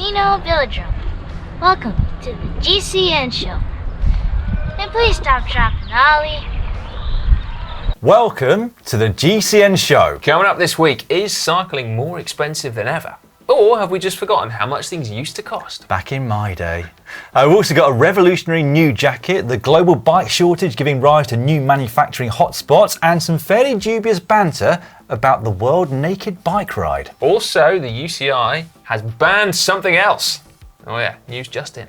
Casino Velodrome. Welcome to the GCN show. And please stop dropping Ollie. Welcome to the GCN show. Coming up this week, is cycling more expensive than ever? Or have we just forgotten how much things used to cost? Back in my day. We've also got a revolutionary new jacket, the global bike shortage giving rise to new manufacturing hotspots, and some fairly dubious banter about the world naked bike ride. Also, the UCI has banned something else. Oh yeah, news just in.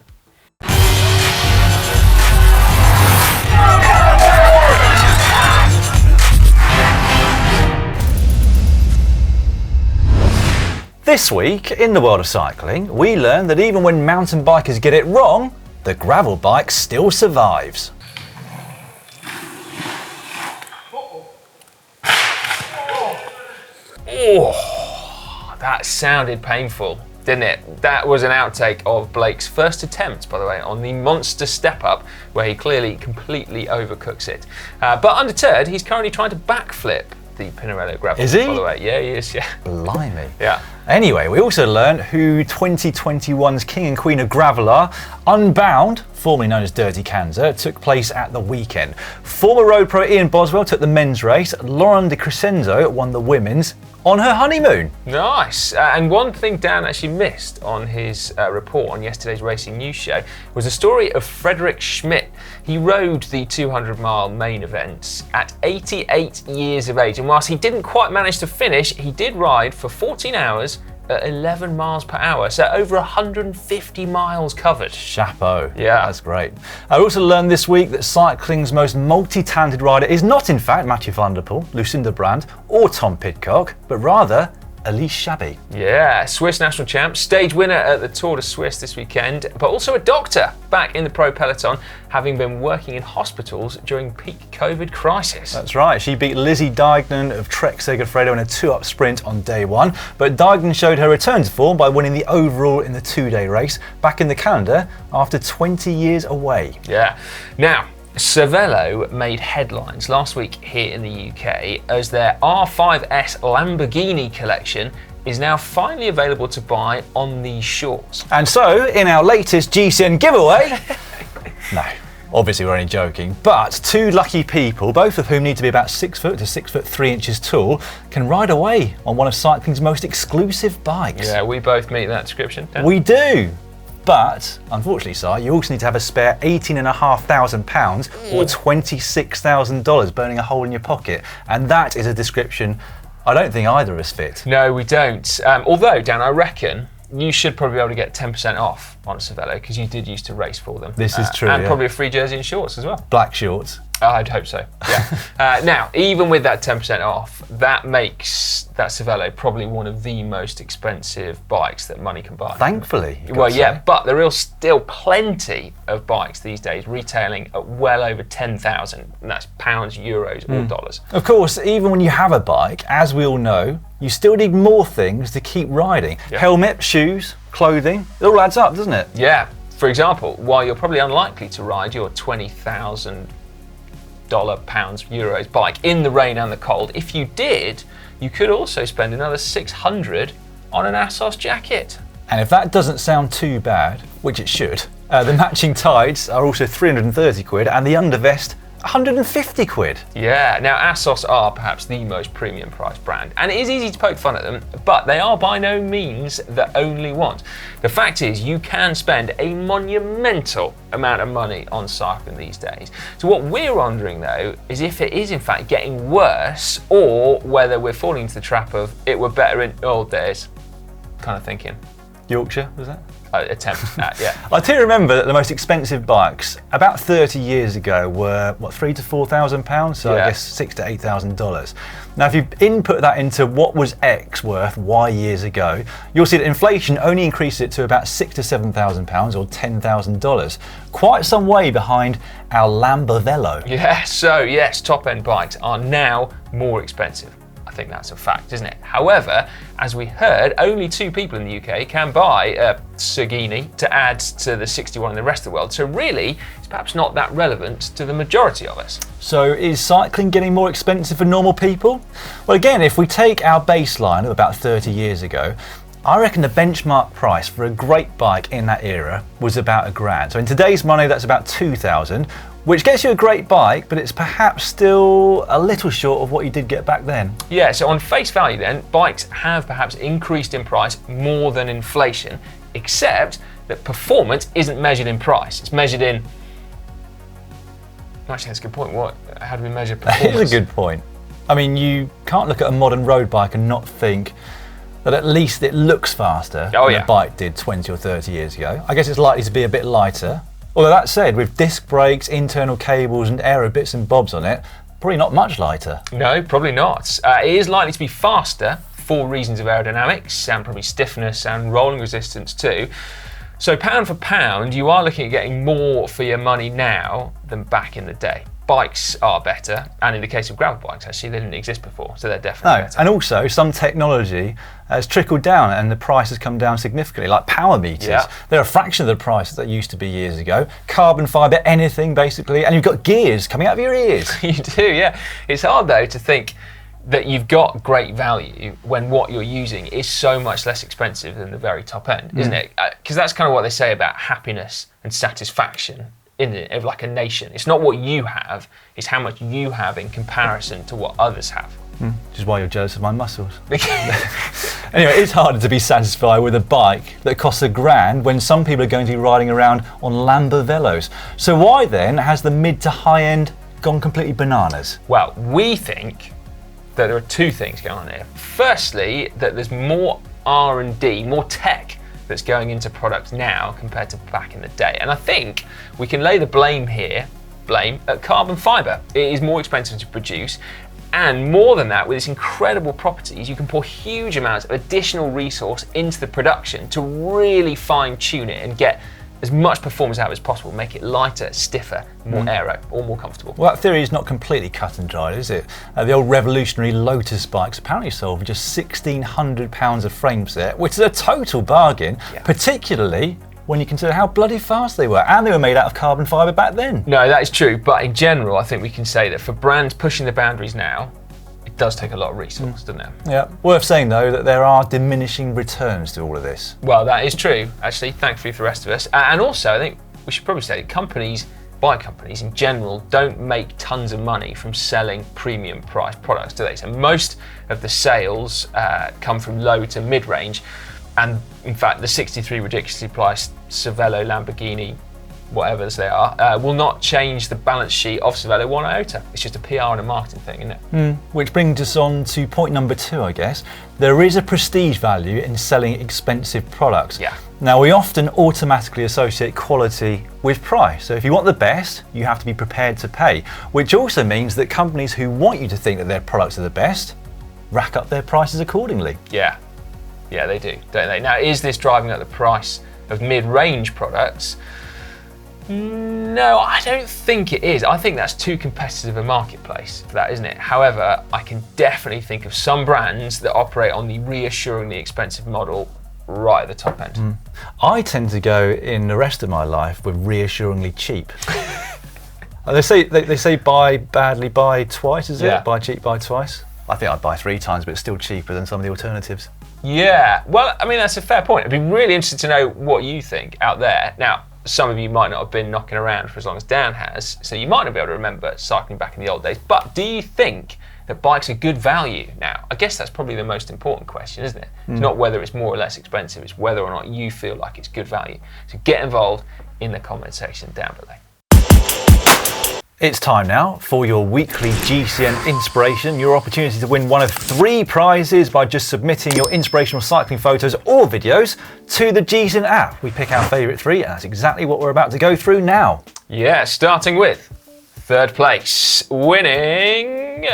This week, in the world of cycling, we learned that even when mountain bikers get it wrong, the gravel bike still survives. Oh, that sounded painful, didn't it? That was an outtake of Blake's first attempt, by the way, on the monster step-up, where he clearly completely overcooks it. But undeterred, he's currently trying to backflip the Pinarello gravel. Is he? By the way, yeah, he is. Yeah. Blimey. Yeah. Anyway, we also learned who 2021's King and Queen of Gravel are. Unbound, formerly known as Dirty Kansas, took place at the weekend. Former road pro Ian Boswell took the men's race. Lauren de Crescenzo won the women's on her honeymoon. Nice. And one thing Dan actually missed on his report on yesterday's Racing News show was a story of Frederick Schmidt. He rode the 200-mile main event at 88 years of age. And whilst he didn't quite manage to finish, he did ride for 14 hours at 11 miles per hour, so over 150 miles covered. Chapeau. Yeah. That's great. I also learned this week that cycling's most multi-talented rider is not in fact Mathieu van der Poel, Lucinda Brand or Tom Pidcock, but rather Elise Chabbey. Yeah, Swiss national champ, stage winner at the Tour de Suisse this weekend, but also a doctor back in the pro peloton, having been working in hospitals during peak COVID crisis. That's right, she beat Lizzie Deignan of Trek Segafredo in a 2-up sprint on day one, but Deignan showed her return to form by winning the overall in the 2-day race, back in the calendar after 20 years away. Yeah. Now, Cervelo made headlines last week here in the UK as their R5S Lamborghini Collection is now finally available to buy on these shores. And so, in our latest GCN giveaway, no, obviously we're only joking, but 2 lucky people, both of whom need to be about 6 foot to 6 foot 3 inches tall, can ride away on one of cycling's most exclusive bikes. Yeah, we both meet that description. Dan. We do. But, unfortunately, Si, you also need to have a spare £18,500 or $26,000 burning a hole in your pocket. And that is a description I don't think either of us fit. No, we don't. Although, Dan, I reckon you should probably be able to get 10% off on a Cervelo because you did used to race for them. This is true, And yeah. probably a free jersey and shorts as well. Black shorts. I'd hope so, yeah. Now, even with that 10% off, that makes that Cervelo probably one of the most expensive bikes that money can buy. Thankfully. Well, yeah, but there are still plenty of bikes these days retailing at well over 10,000, and that's pounds, euros, or dollars. Of course, even when you have a bike, as we all know, you still need more things to keep riding. Yeah. Helmet, shoes, clothing, it all adds up, doesn't it? Yeah. For example, while you're probably unlikely to ride your $20,000, pounds, euros bike in the rain and the cold, if you did, you could also spend another $600 on an Assos jacket. And if that doesn't sound too bad, which it should, the matching tights are also 330 quid and the undervest 150 quid. Yeah, now Assos are perhaps the most premium priced brand, and it is easy to poke fun at them, but they are by no means the only ones. The fact is, you can spend a monumental amount of money on cycling these days. So what we're wondering though, is if it is in fact getting worse, or whether we're falling into the trap of it were better in old days kind of thinking. Yorkshire, was that? Attempt at, yeah. I do remember that the most expensive bikes about 30 years ago were what, £3,000 to £4,000, so Yeah. I guess $6,000 to $8,000. Now, if you input that into what was X worth Y years ago, you'll see that inflation only increased it to about £6,000 to £7,000 or $10,000. Quite some way behind our Lamborghini. Yeah, so yes, top-end bikes are now more expensive. I think that's a fact, isn't it? However, as we heard, only 2 people in the UK can buy a Cervelo to add to the 61 in the rest of the world. So really, it's perhaps not that relevant to the majority of us. So is cycling getting more expensive for normal people? Well, again, if we take our baseline of about 30 years ago, I reckon the benchmark price for a great bike in that era was about £1,000. So in today's money, that's about 2,000, which gets you a great bike, but it's perhaps still a little short of what you did get back then. Yeah, so on face value then, bikes have perhaps increased in price more than inflation, except that performance isn't measured in price. It's measured in... Actually, that's a good point. How do we measure performance? It is a good point. I mean, you can't look at a modern road bike and not think that at least it looks faster than a bike did 20 or 30 years ago. I guess it's likely to be a bit lighter. Although that said, with disc brakes, internal cables and aero bits and bobs on it, probably not much lighter. No, probably not. It is likely to be faster for reasons of aerodynamics and probably stiffness and rolling resistance too. So pound for pound, you are looking at getting more for your money now than back in the day. Bikes are better, and in the case of gravel bikes, actually, they didn't exist before, so they're definitely better. And also, some technology has trickled down and the price has come down significantly, like power meters. Yeah. They're a fraction of the price that used to be years ago. Carbon fibre, anything basically, and you've got gears coming out of your ears. You do, yeah. It's hard, though, to think that you've got great value when what you're using is so much less expensive than the very top end, isn't it? Because that's kind of what they say about happiness and satisfaction of like a nation. It's not what you have, it's how much you have in comparison to what others have. Which is why you're jealous of my muscles. Anyway, it's harder to be satisfied with a bike that costs £1,000 when some people are going to be riding around on Lamborghinis. So why then has the mid to high end gone completely bananas? Well, we think that there are two things going on here. Firstly, that there's more R&D, more tech that's going into products now compared to back in the day. And I think we can lay the blame at carbon fibre. It is more expensive to produce, and more than that, with its incredible properties, you can pour huge amounts of additional resource into the production to really fine tune it and get as much performance out as possible, make it lighter, stiffer, more aero, or more comfortable. Well, that theory is not completely cut and dried, is it? The old revolutionary Lotus bikes apparently sold for just £1,600 a frame set, which is a total bargain, particularly when you consider how bloody fast they were, and they were made out of carbon fibre back then. No, that is true, but in general, I think we can say that for brands pushing the boundaries now, it does take a lot of resource, doesn't it? Yeah. Worth saying though that there are diminishing returns to all of this. Well, that is true, actually, thankfully for the rest of us. And also, I think we should probably say that bike companies in general don't make tons of money from selling premium priced products, do they? So most of the sales come from low to mid-range. And in fact, the 63 ridiculously priced Cervelo, Lamborghini, whatever they are, will not change the balance sheet of Cervelo one iota. It's just a PR and a marketing thing, isn't it? Which brings us on to point number 2, I guess. There is a prestige value in selling expensive products. Yeah. Now, we often automatically associate quality with price. So if you want the best, you have to be prepared to pay, which also means that companies who want you to think that their products are the best rack up their prices accordingly. Yeah. Yeah, they do, don't they? Now, is this driving up the price of mid-range products? No, I don't think it is. I think that's too competitive a marketplace for that, isn't it? However, I can definitely think of some brands that operate on the reassuringly expensive model right at the top end. I tend to go in the rest of my life with reassuringly cheap. They say buy badly, buy twice, is it? Buy cheap, buy twice. I think I'd buy 3 times, but it's still cheaper than some of the alternatives. Yeah, well, I mean, that's a fair point. I'd be really interested to know what you think out there. Now, some of you might not have been knocking around for as long as Dan has, so you might not be able to remember cycling back in the old days, but do you think that bikes are good value now? I guess that's probably the most important question, isn't it? It's not whether it's more or less expensive, it's whether or not you feel like it's good value. So get involved in the comment section down below. It's time now for your weekly GCN inspiration, your opportunity to win one of 3 prizes by just submitting your inspirational cycling photos or videos to the GCN app. We pick our favourite 3, and that's exactly what we're about to go through now. Yeah, starting with 3rd place, winning,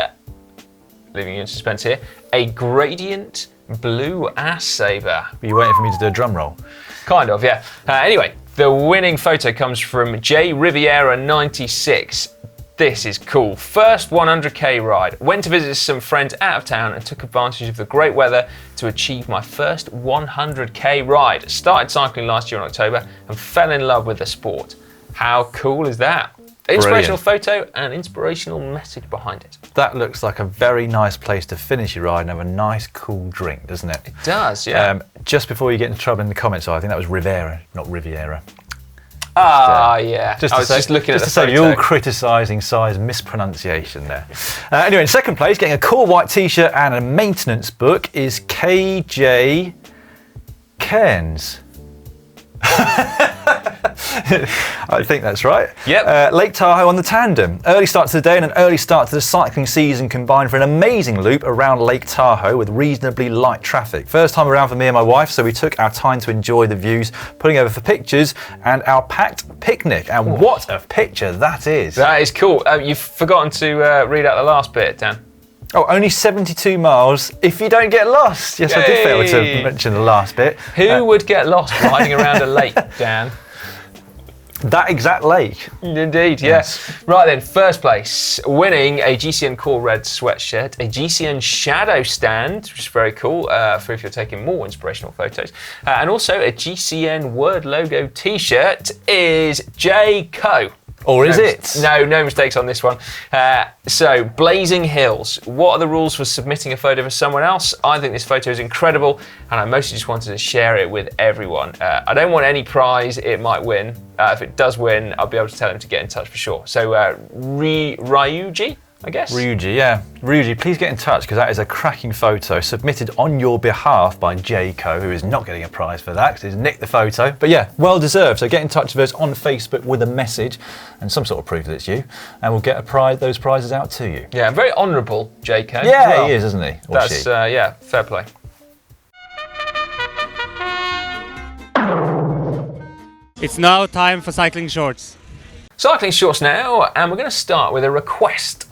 leaving you in suspense here, a gradient blue ass saver. Were you waiting for me to do a drum roll? Kind of, yeah. Anyway, the winning photo comes from J Riviera 96. This is cool. First 100k ride. Went to visit some friends out of town and took advantage of the great weather to achieve my first 100k ride. Started cycling last year in October and fell in love with the sport. How cool is that? Inspirational photo and inspirational message behind it. That looks like a very nice place to finish your ride and have a nice cool drink, doesn't it? It does, yeah. Just before you get into trouble in the comments, I think that was Rivera, not Riviera. Yeah. I was just looking at the photo. You're all criticising Si's mispronunciation there. Anyway, in second place, getting a cool white t-shirt and a maintenance book is KJ Cairns. I think that's right. Yep. Lake Tahoe on the tandem. Early start to the day and an early start to the cycling season combined for an amazing loop around Lake Tahoe with reasonably light traffic. First time around for me and my wife, so we took our time to enjoy the views, putting over for pictures and our packed picnic. And what a picture that is. That is cool. You've forgotten to read out the last bit, Dan. Oh, only 72 miles if you don't get lost. Yes, I did fail to mention the last bit. Who would get lost riding around a lake, Dan? That exact lake. Indeed, yes. Yeah. Right then, first place, winning a GCN Core Red sweatshirt, a GCN Shadow stand, which is very cool for if you're taking more inspirational photos, and also a GCN Word logo t-shirt is J. Co. Or is it? No mistakes on this one. So, Blazing Hills. What are the rules for submitting a photo for someone else? I think this photo is incredible, and I mostly just wanted to share it with everyone. I don't want any prize it might win. If it does win, I'll be able to tell them to get in touch for sure. So, Ryuji, I guess? Ryuji, yeah. Ryuji, please get in touch because that is a cracking photo submitted on your behalf by Jayco, who is not getting a prize for that because he's nicked the photo. But yeah, well deserved. So get in touch with us on Facebook with a message and some sort of proof that it's you, and we'll get those prizes out to you. Yeah, very honourable, Jayco. Yeah, well. He is, isn't he? Or that's, she. Yeah, fair play. It's now time for cycling shorts. Cycling shorts now, and we're going to start with a request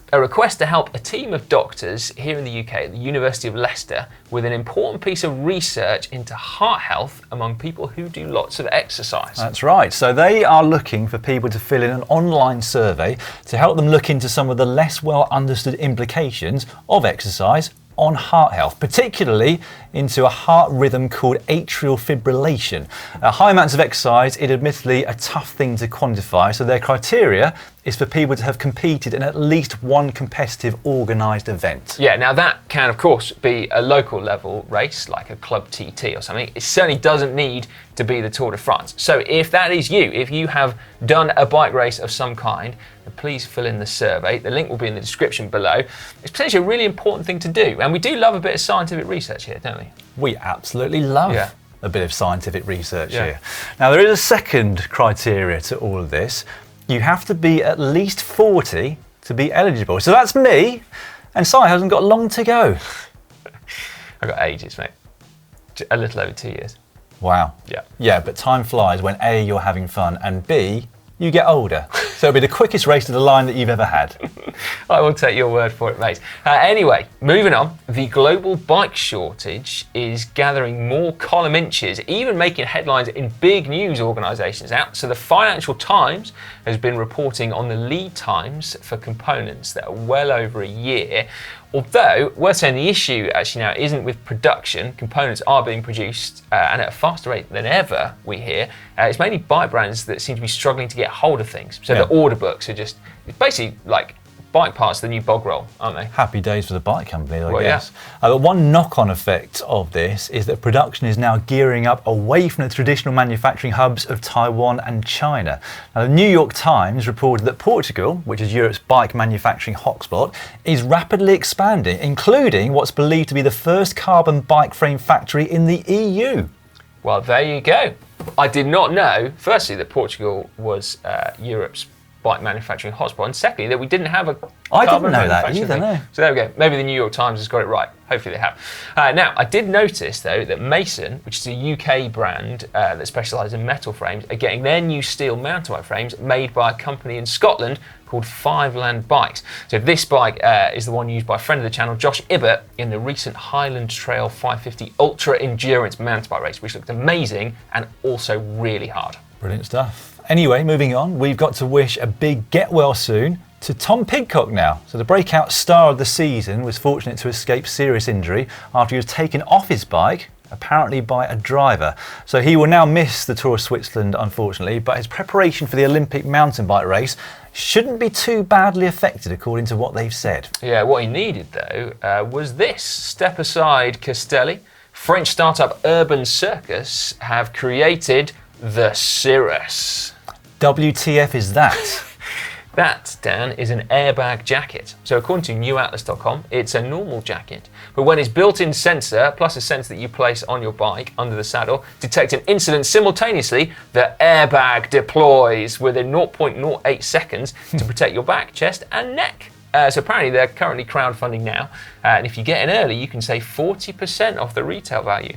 to help a team of doctors here in the UK at the University of Leicester with an important piece of research into heart health among people who do lots of exercise. That's right. So they are looking for people to fill in an online survey to help them look into some of the less well understood implications of exercise on heart health, particularly into a heart rhythm called atrial fibrillation. High amounts of exercise is admittedly a tough thing to quantify, so their criteria is for people to have competed in at least one competitive organised event. Yeah, now that can of course be a local level race like a club TT or something. It certainly doesn't need to be the Tour de France. So if that is you, if you have done a bike race of some kind, then please fill in the survey. The link will be in the description below. It's potentially a really important thing to do, and we do love a bit of scientific research here, don't we? We absolutely love a bit of scientific research here. Now there is a second criteria to all of this. You have to be at least 40 to be eligible. So that's me, and Si hasn't got long to go. I've got ages, mate. A little over 2 years. Wow. Yeah. Yeah, but time flies when A, you're having fun, and B, you get older. So it'll be the quickest race to the line that you've ever had. I will take your word for it, mate. Anyway, moving on. The global bike shortage is gathering more column inches, even making headlines in big news organisations out. So the Financial Times has been reporting on the lead times for components that are well over a year. Although, worth saying, the issue actually now isn't with production. Components are being produced and at a faster rate than ever, we hear. It's mainly bike brands that seem to be struggling to get hold of things. So the order books are just, it's basically like bike parts, the new bog roll, aren't they? Happy days for the bike companies, I guess. Yeah. But one knock-on effect of this is that production is now gearing up away from the traditional manufacturing hubs of Taiwan and China. Now, the New York Times reported that Portugal, which is Europe's bike manufacturing hotspot, is rapidly expanding, including what's believed to be the first carbon bike frame factory in the EU. Well, there you go. I did not know, firstly, that Portugal was Europe's bike manufacturing hotspot, and secondly, that we didn't have a I didn't know that either, no. So there we go. Maybe the New York Times has got it right. Hopefully they have. Now, I did notice, though, that Mason, which is a UK brand that specialises in metal frames, are getting their new steel mountain bike frames made by a company in Scotland called Five Land Bikes. So this bike is the one used by a friend of the channel, Josh Ibbott, in the recent Highland Trail 550 Ultra Endurance mountain bike race, which looked amazing and also really hard. Brilliant stuff. Anyway, moving on, we've got to wish a big get well soon to Tom Pidcock now. So the breakout star of the season was fortunate to escape serious injury after he was taken off his bike, apparently by a driver. So he will now miss the Tour of Switzerland, unfortunately, but his preparation for the Olympic mountain bike race shouldn't be too badly affected according to what they've said. Yeah, what he needed though was this. Step aside, Castelli. French startup Urban Circus have created the Cirrus. WTF is that? That, Dan, is an airbag jacket. So according to newatlas.com, it's a normal jacket, but when its built-in sensor, plus a sensor that you place on your bike under the saddle, detect an incident simultaneously, the airbag deploys within 0.08 seconds to protect your back, chest, and neck. So apparently they're currently crowdfunding now, and if you get in early, you can save 40% off the retail value.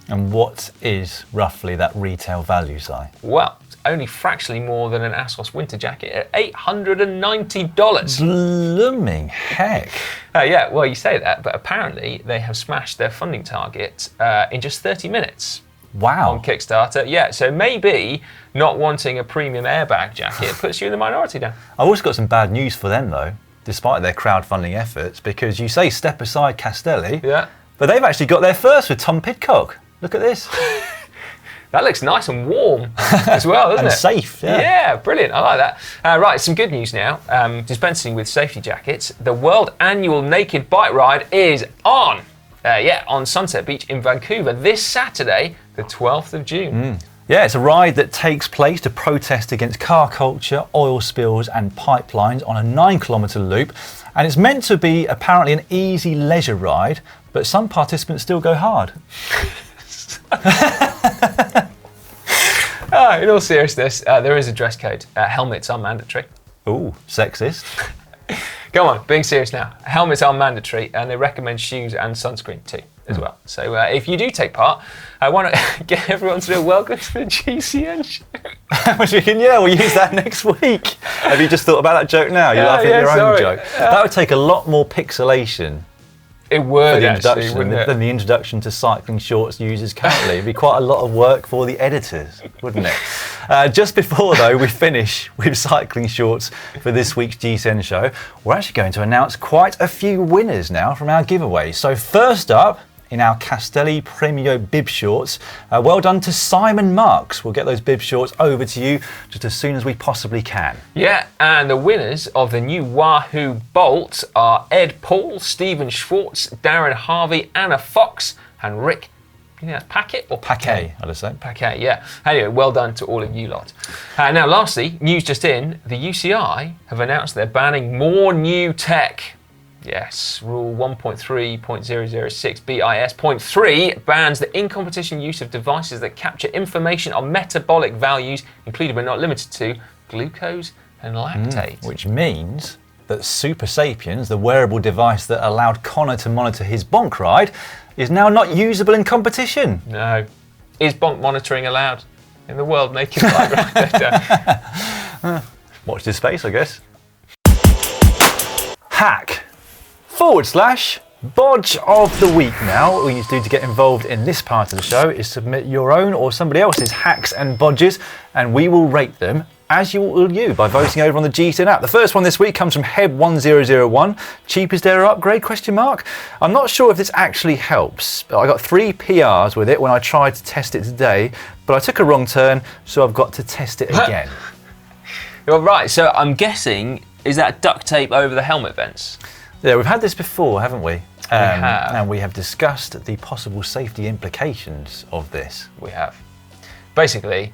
And what is roughly that retail value, Si? Well, it's only fractionally more than an ASOS winter jacket at $890. Blooming heck. Yeah, well, you say that, but apparently they have smashed their funding target in just 30 minutes. Wow. On Kickstarter. Yeah, so maybe not wanting a premium airbag jacket puts you in the minority now. I've also got some bad news for them, though, despite their crowdfunding efforts, because you say step aside Castelli, Yeah. but they've actually got there first with Tom Pidcock. Look at this. That looks nice and warm as well, doesn't And it? safe, yeah. Yeah, brilliant. I like that. Right, some good news now. Dispensing with safety jackets, the World Annual Naked Bike Ride is on. On Sunset Beach in Vancouver this Saturday, the 12th of June. Yeah, it's a ride that takes place to protest against car culture, oil spills and pipelines on a 9-kilometre loop. And it's meant to be apparently an easy leisure ride, but some participants still go hard. In all seriousness, there is a dress code. Helmets are mandatory. Ooh, sexist. Come on, being serious now. Helmets are mandatory, and they recommend shoes and sunscreen too, as well. So if you do take part, I want to get everyone to do a welcome to the GCN show. Which we'll use that next week. Have you just thought about that joke now? You're laughing at your own joke. That would take a lot more pixelation. It would the actually, introduction wouldn't it? than the introduction to cycling shorts uses currently. It'd be quite a lot of work for the editors, wouldn't it? Just before, though, we finish with cycling shorts for this week's GCN show, we're actually going to announce quite a few winners now from our giveaway. So first up, in our Castelli Premio bib shorts, well done to Simon Marks. We'll get those bib shorts over to you just as soon as we possibly can. Yeah, and the winners of the new Wahoo Bolt are Ed Paul, Stephen Schwartz, Darren Harvey, Anna Fox, and Rick. You think that's Packet or Paquet, I'd say. Paquet, yeah. Anyway, well done to all of you lot. Now, lastly, news just in, the UCI have announced they're banning more new tech. Yes, Rule 1.3.006 BIS Point 3 bans the in-competition use of devices that capture information on metabolic values, including but not limited to glucose and lactate. Which means that Super Sapiens, the wearable device that allowed Connor to monitor his bonk ride, is now not usable in competition. No. Is bonk monitoring allowed in the World Naked Bike Ride? Watch this space, I guess. Hack/Bodge of the week now. All you need to do to get involved in this part of the show is submit your own or somebody else's hacks and bodges, and we will rate them as you will you by voting over on the GCN app. The first one this week comes from Heb1001. Cheapest era upgrade, ? I'm not sure if this actually helps, but I got 3 PRs with it when I tried to test it today, but I took a wrong turn, so I've got to test it again. You're right, so I'm guessing, is that duct tape over the helmet vents? Yeah, we've had this before, haven't we? have. And we have discussed the possible safety implications of this. We have. Basically,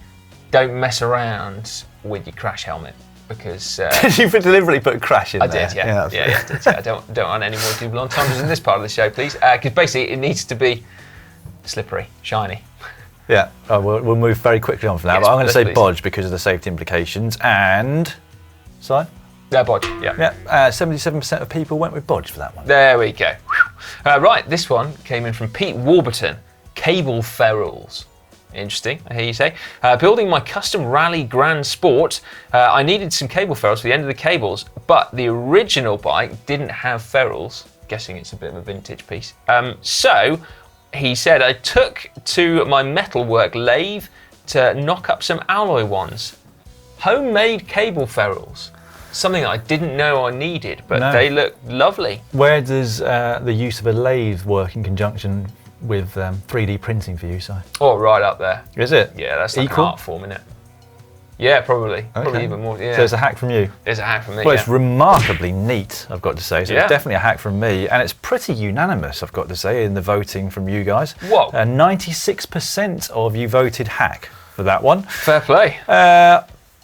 don't mess around with your crash helmet because... Did you deliberately put crash in I there? did, yeah. I did, yeah. I don't want any more double entendres in this part of the show, please. Because basically, it needs to be slippery, shiny. Yeah, we'll move very quickly on from that. Yes, but I'm going to say please. bodge because of the safety implications. And... Si? Yeah, bodge, yeah. Yeah, 77% of people went with bodge for that one. There we go. Right, this one came in from Pete Warburton. Cable ferrules. Interesting, I hear you say. Building my custom rally Grand Sport, I needed some cable ferrules for the end of the cables, but the original bike didn't have ferrules. Guessing it's a bit of a vintage piece. So he said I took to my metalwork lathe to knock up some alloy ones. Homemade cable ferrules. Something I didn't know I needed, but they look lovely. Where does the use of a lathe work in conjunction with 3D printing for you, Si? Oh, right up there. Is it? Yeah, that's like Equal? an art form, isn't it? Yeah, probably. Probably even more. Yeah. So it's a hack from you? It's a hack from me. Well, it's remarkably neat, I've got to say. So Yeah. it's definitely a hack from me. And it's pretty unanimous, I've got to say, in the voting from you guys. Whoa. 96% of you voted hack for that one. Fair play.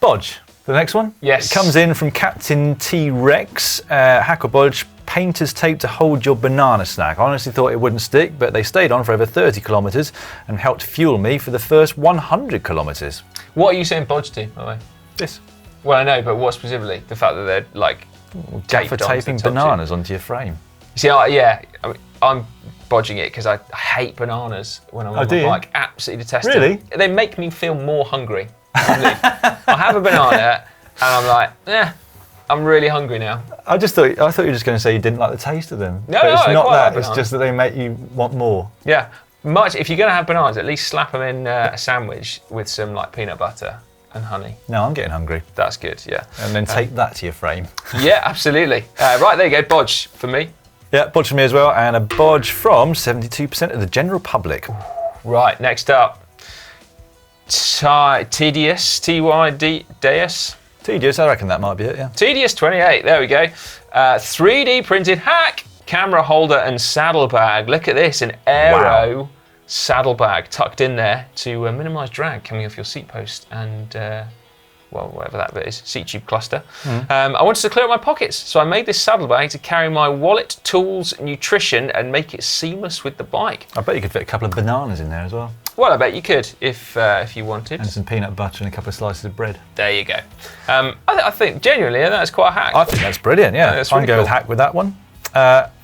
Bodge, the next one? Yes. It comes in from Captain T-Rex. Hack or bodge, painter's tape to hold your banana snack. I honestly thought it wouldn't stick, but they stayed on for over 30 kilometres and helped fuel me for the first 100 kilometres. What are you saying bodge to, by the way? This. Well, I know, but what specifically? The fact that they're like Gaffer taped onto taping the top bananas onto your frame. See, I'm bodging it because I hate bananas when I'm on do my you? bike. Absolutely detest Really? them. They make me feel more hungry. I have a banana and I'm like, I'm really hungry now. I thought you were just going to say you didn't like the taste of them. No, but it's I not quite that. like It's bananas. just that they make you want more. Yeah, if you're going to have bananas, at least slap them in a sandwich with some like peanut butter and honey. No, I'm getting hungry. That's good, yeah. And then tape that to your frame. Yeah, absolutely. Right, there you go, bodge for me. Yeah, bodge from me as well, and a bodge from 72% of the general public. Right, next up. Tedious, T-Y-D-D-S. Tedious, I reckon that might be it, yeah. Tedious 28, there we go. 3D printed hack, camera holder and saddlebag. Look at this, an aero saddlebag tucked in there to minimise drag coming off your seat post and, well, whatever that bit is, seat tube cluster. I wanted to clear up my pockets, so I made this saddlebag to carry my wallet, tools, nutrition and make it seamless with the bike. I bet you could fit a couple of bananas in there as well. Well, I bet you could if you wanted. And some peanut butter and a couple of slices of bread. There you go. I think genuinely that's quite a hack. I think that's brilliant, yeah. That's I'm really going with cool. hack with that one.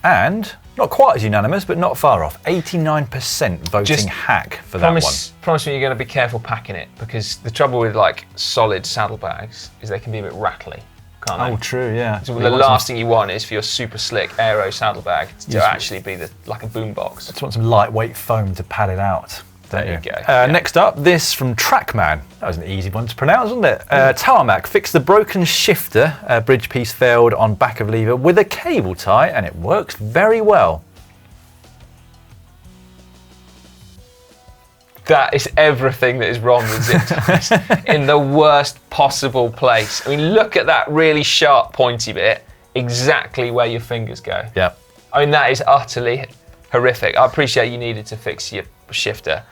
And not quite as unanimous, but not far off. 89% voting Just hack for that one. Promise me you're going to be careful packing it, because the trouble with like solid saddlebags is they can be a bit rattly, can't they? Oh, true, yeah. So the last thing you want is for your super slick aero saddlebag to Yes. actually be like a boombox. Just want some lightweight foam to pad it out. There you go. Next up, this from Trackman. That was an easy one to pronounce, wasn't it? Tarmac fixed the broken shifter. Bridge piece failed on back of lever with a cable tie, and it works very well. That is everything that is wrong with zip ties in the worst possible place. I mean, look at that really sharp, pointy bit, exactly where your fingers go. Yeah. I mean, that is utterly horrific. I appreciate you needed to fix your shifter.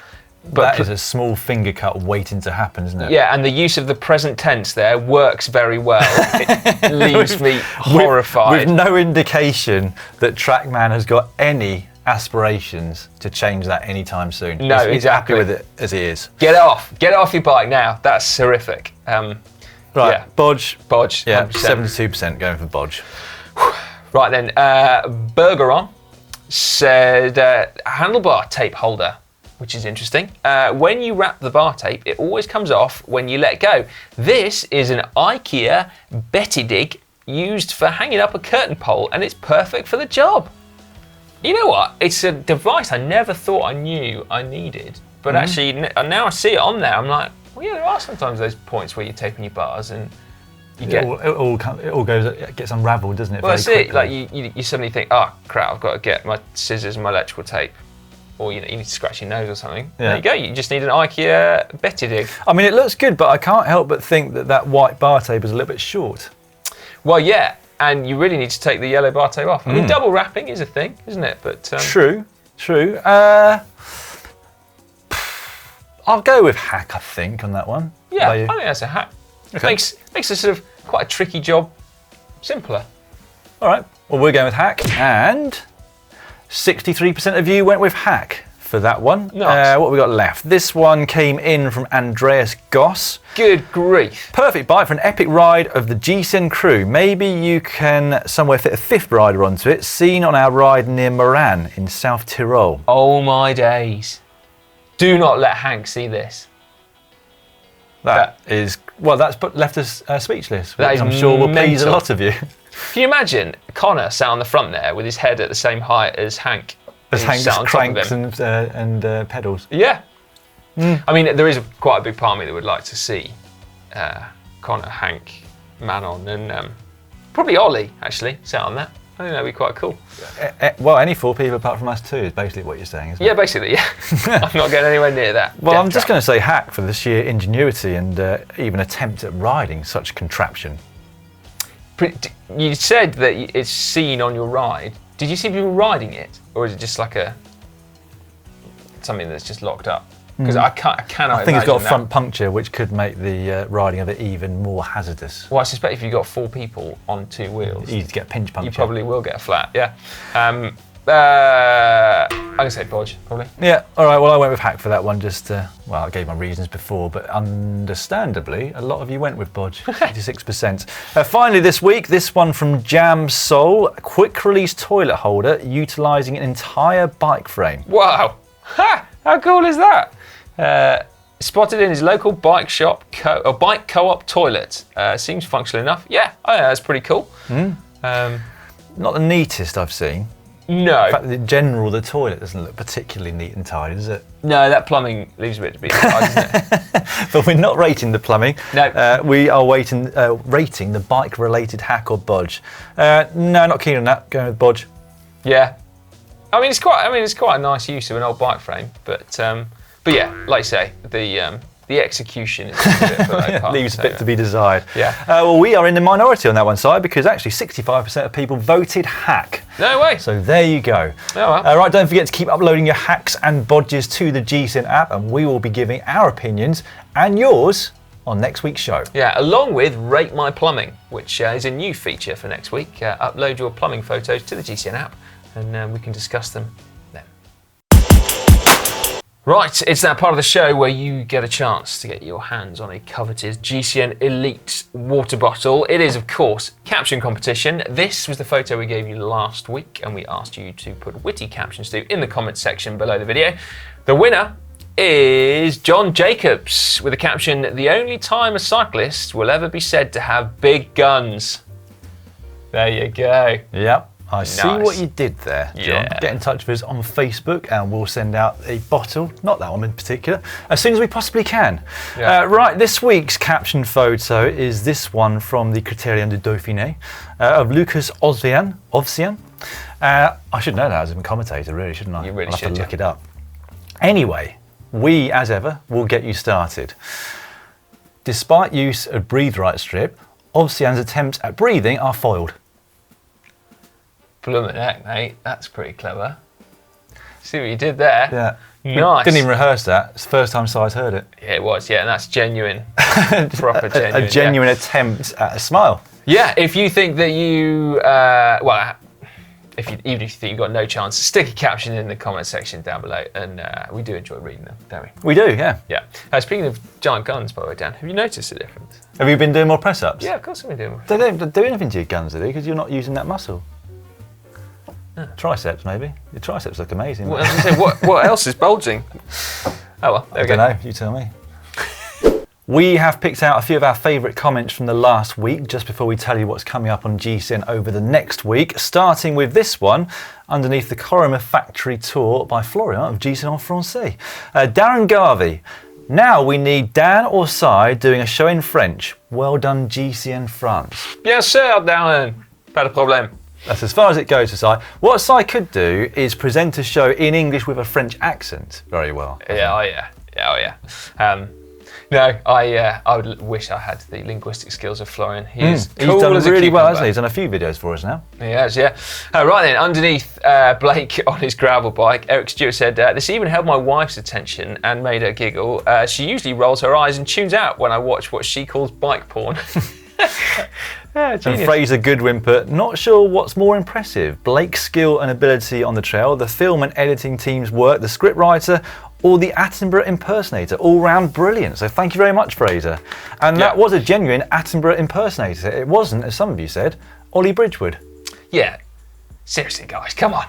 But That is a small finger cut waiting to happen, isn't it? yeah, and the use of the present tense there works very well. It leaves me horrified. With no indication that Trackman has got any aspirations to change that anytime soon. No, he's exactly. happy with it as it is. Get it off your bike now. That's horrific. Right, yeah. bodge. Bodge. Yeah, 100%. 72% going for bodge. Right then, Bergeron said handlebar tape holder, which is interesting. When you wrap the bar tape, it always comes off when you let go. This is an IKEA Betty Dig used for hanging up a curtain pole, and it's perfect for the job. You know what? It's a device I never thought I knew I needed, but actually now I see it on there. I'm like, well, yeah, there are sometimes those points where you're taping your bars and you get. It all gets unravelled, doesn't it? Well, that's very it. quickly. Like you suddenly think, oh crap, I've got to get my scissors and my electrical tape, or you need to scratch your nose or something. Yeah. There you go. You just need an IKEA Betty Dig. I mean, it looks good, but I can't help but think that white bar tape is a little bit short. Well, yeah, and you really need to take the yellow bar tape off. I mean, double wrapping is a thing, isn't it? But True. I'll go with hack, I think, on that one. yeah, Are you? I think that's a hack. Okay. Makes a sort of quite a tricky job simpler. All right. Well, we're going with hack, and 63% of you went with hack for that one. Nice. What have we got left? This one came in from Andreas Goss. Good grief. Perfect bike for an epic ride of the GCN crew. Maybe you can somewhere fit a fifth rider onto it, seen on our ride near Moran in South Tyrol. Oh my days. Do not let Hank see this. That is, well, that's left us speechless. That Which is I'm sure will please a mental. lot of you. Can you imagine Connor sat on the front there with his head at the same height as Hank? As who's Hank sat just on top of cranks him? and pedals. Yeah. I mean, there is quite a big part of me that would like to see Connor, Hank, Manon, and probably Ollie, actually, sat on that. I think that'd be quite cool. Well, any 4 people apart from us 2 is basically what you're saying, isn't it? Yeah, basically, yeah. I'm not getting anywhere near that. Well, I'm just going to say hack for the sheer ingenuity and even attempt at riding such a contraption. You said that it's seen on your ride. Did you see people riding it, or is it just like something that's just locked up? Because I cannot. I think it's got a imagine front puncture, which could make the riding of it even more hazardous. Well, I suspect if you've got 4 people on 2 wheels, You get pinch puncture. you probably will get a flat. Yeah. I'm gonna say Bodge, probably. Yeah. All right. Well, I went with hack for that one. Just well, I gave my reasons before, but understandably, a lot of you went with Bodge, 86%. Finally, this week, this one from Jam Soul: quick release toilet holder utilising an entire bike frame. Wow. Ha! How cool is that? Spotted in his local bike shop or bike co-op toilet. Seems functional enough. Yeah, that's pretty cool. Not the neatest I've seen. No. In fact, in general, the toilet doesn't look particularly neat and tidy, does it? No, that plumbing leaves a bit to be desired, doesn't it? But we're not rating the plumbing. No. We are rating the bike-related hack or bodge. No, not keen on that. Going with bodge. Yeah. I mean, it's quite a nice use of an old bike frame, but yeah, like you say, the execution is a bit below par, leaves a bit to be desired. Yeah. Well, we are in the minority on that one side because actually 65% of people voted hack. No way. So there you go. Oh, well. Right, don't forget to keep uploading your hacks and bodges to the GCN app, and we will be giving our opinions and yours on next week's show. Yeah, along with Rate My Plumbing, which is a new feature for next week. Upload your plumbing photos to the GCN app, and we can discuss them then. Right, it's that part of the show where you get a chance to get your hands on a coveted GCN Elite water bottle. It is, of course, caption competition. This was the photo we gave you last week, and we asked you to put witty captions to in the comments section below the video. The winner is John Jacobs with the caption, "The only time a cyclist will ever be said to have big guns." There you go. Yep. I see Nice. what you did there, John. Yeah. Get in touch with us on Facebook and we'll send out a bottle, not that one in particular, as soon as we possibly can. Yeah. Right, this week's caption photo is this one from the Criterion de Dauphiné of Lucas Ovsian. I should know that as a commentator, really, shouldn't I? You really I'll have should, to look yeah. it up. Anyway, we, as ever, will get you started. Despite use of Breathe Right strip, Ovsian's attempts at breathing are foiled. Bloomin' heck, mate. That's pretty clever. See what you did there? Yeah. Nice. Didn't even rehearse that. It's the first time Si's heard it. Yeah, it was. Yeah, and that's genuine. Proper genuine. A genuine attempt at a smile. Yeah, if you think that you, even if you think you've got no chance, stick a caption in the comment section down below, and we do enjoy reading them, don't we? We do, yeah. Yeah. Speaking of giant guns, by the way, Dan, have you noticed the difference? Have you been doing more press-ups? Yeah, of course I've been doing. They don't do anything to your guns, do they? Because you're not using that muscle. Triceps, maybe. Your triceps look amazing. Well, I was gonna say, what else is bulging? Oh well, there I we go. don't know. You tell me. We have picked out a few of our favourite comments from the last week, just before we tell you what's coming up on GCN over the next week, starting with this one, underneath the Corima factory tour by Florian of GCN en Français. Darren Garvey. Now we need Dan or Si doing a show in French. Well done, GCN France. Bien sûr, Darren. Pas de problème. That's as far as it goes for Si. What Si could do is present a show in English with a French accent very well. Yeah, oh yeah. No, I would wish I had the linguistic skills of Florian. He's done as a really well, cucumber. hasn't he? He's done a few videos for us now. He has, yeah. Right then, underneath Blake on his gravel bike, Eric Stewart said, this even held my wife's attention and made her giggle. She usually rolls her eyes and tunes out when I watch what she calls bike porn. Yeah, And Fraser Goodwin put, not sure what's more impressive, Blake's skill and ability on the trail, the film and editing team's work, the scriptwriter, or the Attenborough impersonator. All round brilliant. So thank you very much, Fraser. And that was a genuine Attenborough impersonator. It wasn't, as some of you said, Ollie Bridgewood. Yeah, seriously, guys, come on.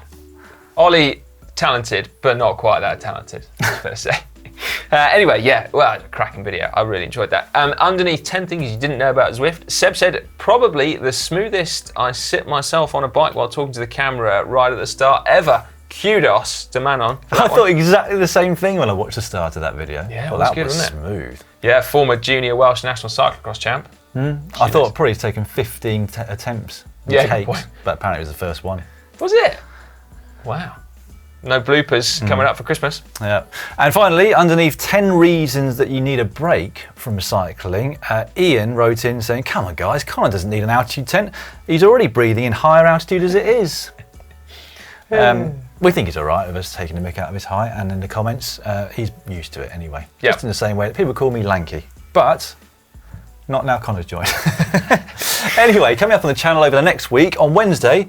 Ollie, talented, but not quite that talented, I was fair to say. Anyway, yeah, well, cracking video. I really enjoyed that. Underneath 10 things you didn't know about Zwift, Seb said, probably the smoothest I sit myself on a bike while talking to the camera right at the start ever. Kudos to Manon. I thought exactly the same thing when I watched the start of that video. Yeah, it well, was that good, was wasn't it? smooth. Yeah, former junior Welsh national cyclocross champ. I thought it'd probably taken 15 attempts Yeah, good cakes, point. but apparently it was the first one. Was it? Wow. No bloopers coming up for Christmas. Yeah. And finally, underneath 10 reasons that you need a break from cycling, Ian wrote in saying, come on guys, Connor doesn't need an altitude tent. He's already breathing in higher altitude as it is. We think he's all right with us taking the mick out of his height, and in the comments, he's used to it anyway. Yep. Just in the same way that people call me lanky. But not now Connor's joined. Anyway, coming up on the channel over the next week, on Wednesday,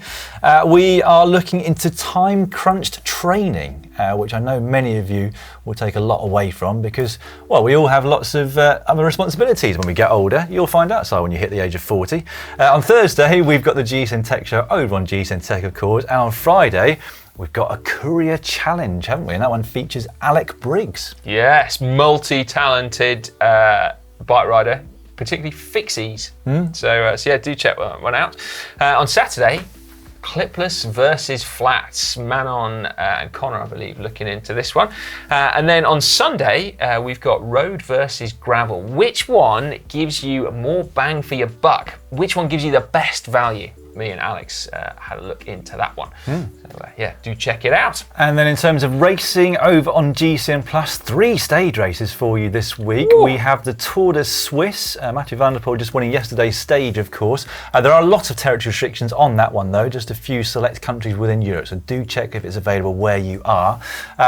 we are looking into time-crunched training, which I know many of you will take a lot away from because, well, we all have lots of other responsibilities when we get older. You'll find out so when you hit the age of 40. On Thursday, we've got the GCN Tech Show over on GCN Tech, of course, and on Friday, we've got a courier challenge, haven't we? And that one features Alec Briggs. Yes, multi-talented bike rider, particularly fixies. So yeah, do check that one out. On Saturday, clipless versus flats. Manon and Connor, I believe, looking into this one. And then on Sunday, we've got road versus gravel. Which one gives you more bang for your buck? Which one gives you the best value? Me and Alex had a look into that one. So yeah, do check it out. And then in terms of racing over on GCN Plus, 3 stage races for you this week. Ooh. We have the Tour de Suisse, Mathieu van der Poel just winning yesterday's stage, of course. There are lots of territory restrictions on that one though, just a few select countries within Europe, so do check if it's available where you are.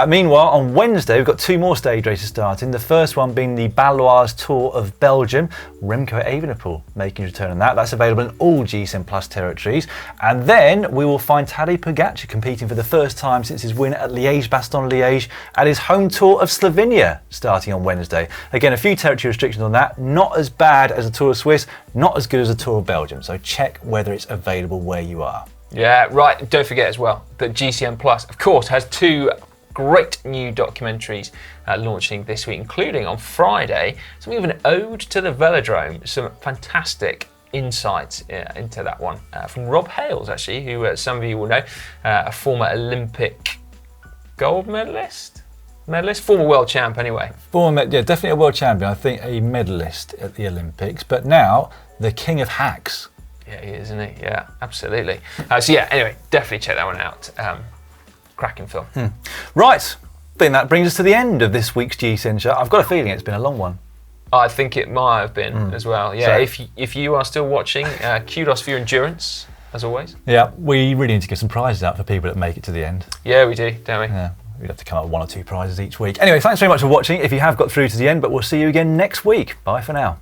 Meanwhile, on Wednesday, we've got 2 more stage races starting. The first one being the Baloise Tour of Belgium, Remco Evenepoel making a return on that. That's available in all GCN Plus territories. And then we will find Tadej Pogačar competing for the first time since his win at Liège-Bastogne-Liège at his home tour of Slovenia starting on Wednesday. Again, a few territory restrictions on that. Not as bad as the Tour of Swiss, not as good as the Tour of Belgium. So check whether it's available where you are. Yeah, right. Don't forget as well that GCN Plus, of course, has 2 great new documentaries launching this week, including on Friday, something of an ode to the velodrome, some fantastic insights into that one from Rob Hales, actually, who some of you will know, a former Olympic gold medalist, former world champ anyway. Yeah, definitely a world champion. I think a medalist at the Olympics, but now the king of hacks. Yeah, he is, isn't he? Yeah, absolutely. So yeah, anyway, definitely check that one out. Cracking film. Right, I think that brings us to the end of this week's GCN show. I've got a feeling it's been a long one. I think it might have been as well. Yeah, So- if you are still watching, kudos for your endurance, as always. Yeah, we really need to get some prizes out for people that make it to the end. Yeah, we do, don't we? Yeah, we'd have to come up with 1 or 2 prizes each week. Anyway, thanks very much for watching if you have got through to the end, but we'll see you again next week. Bye for now.